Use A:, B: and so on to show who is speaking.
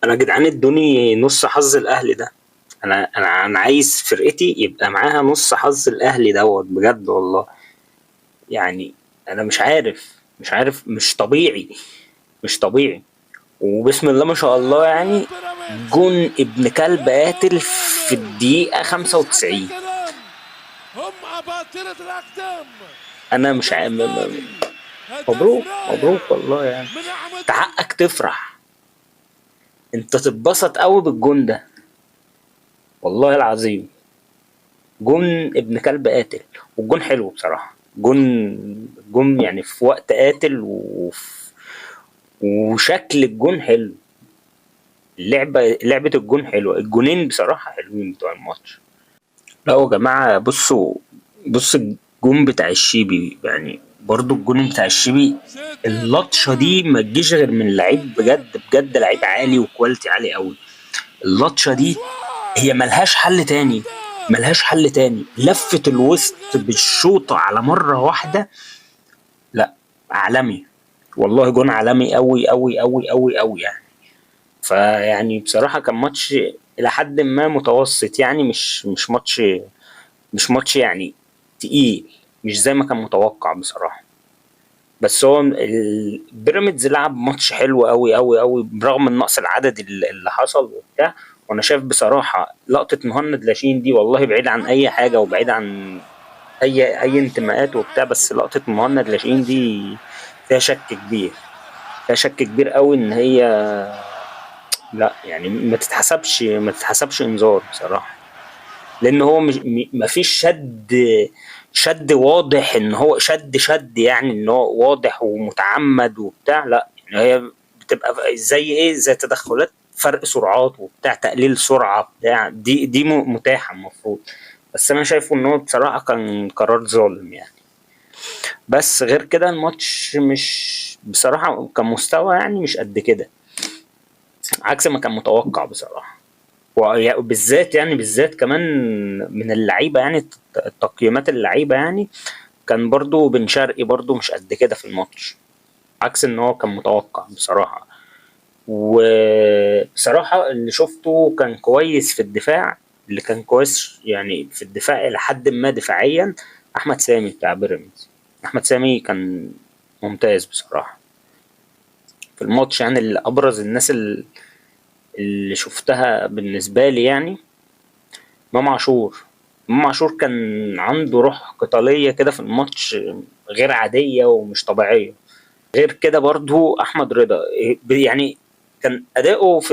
A: انا يا جدعان ادوني نص حظ الاهلي ده. انا عايز فرقتي يبقى معاها نص حظ الاهلي دوت بجد والله. يعني انا مش عارف مش طبيعي. مش طبيعي. وبسم الله ما شاء الله يعني.
B: بيراميدز
A: جون ابن كلب قاتل في
B: يتطور.
A: الدقيقة
B: مفيش حتى
A: 95.
B: كلام. هم اباطرة الاقدام.
A: انا مش
B: هداف
A: عارف.
B: ناري. هداف
A: مبروك
B: رائع
A: مبروك والله يعني.
B: من احمد
A: انت
B: رمزي.
A: حقك تفرح. انت تتبسط قوي بالجون ده. والله العظيم. جون ابن كلب قاتل. والجون حلو بصراحة. جون يعني في وقت قاتل وشكل الجون حلو. لعبة الجون حلوة. الجونين بصراحة حلوين بتوع الماتش. لا يا جماعة بصوا. بص الجون بتاع الشيبي يعني برضو الجون بتاع الشيبي.
B: ستة
A: اللطشة
B: كرة.
A: دي ما تجيش غير من لعيب
B: هدف
A: بجد بجد لعيب عالي
B: رائع.
A: وكواليتي عالي قوي. اللطشة دي هي
B: اشواط.
A: ملهاش حل تاني.
B: هدف.
A: ملهاش حل تاني لفة
B: يا
A: الوسط
B: الغدر.
A: بالشوطة على مرة واحدة. لا. عالمي. والله جون عالمي قوي قوي قوي قوي قوي يعني. فيعني بصراحة كان ماتش إلى حد ما متوسط يعني مش ماتش يعني تقيل. مش زي ما كان متوقع بصراحة. بس هو بيراميدز لعب ماتش حلو قوي قوي قوي برغم النقص العددي اللي حصل وبتاع. وانا شايف بصراحة لقطة مهند لاشين دي والله بعيد عن اي حاجة وبعيد
B: الطائر.
A: عن اي
B: عاشر
A: انتماءات وبتاع.
B: العاشر.
A: بس لقطة مهند
B: مهند
A: لاشين
B: لاشين.
A: دي فيها شك كبير. فيها شك كبير قوي ان هي لا يعني ما تتحسبش انذار بصراحة. لان هو مش ما فيش شد واضح ان هو شد يعني ان هو واضح ومتعمد وبتاع. لا يعني هي بتبقى زي ايه زي تدخلات فرق سرعات وبتاع تقليل سرعة بتاع دي متاحة المفروض. بس انا شايفه ان هو بصراحة كان قرار ظالم يعني. بس غير كده الماتش مش بصراحة كمستوى يعني مش قد كده. عكس ما كان متوقع بصراحة. وبالذات يعني بالذات كمان من اللعيبه يعني التقييمات اللعيبه يعني. كان برضو بن شرقي برضو مش قد كده في الماتش. عكس ان هو كان متوقع بصراحه. وبصراحه اللي شفته كان كويس في الدفاع. اللي كان كويس يعني في الدفاع الى حد ما دفاعيا. احمد سامي بتاع بيراميدز. احمد سامي كان ممتاز بصراحه. في الماتش يعني اللي ابرز الناس اللي شفتها بالنسبه لي يعني امام عاشور. امام عاشور كان عنده روح قتاليه كده في الماتش. غير عاديه ومش طبيعيه. غير كده برضو احمد رضا يعني كان اداؤه في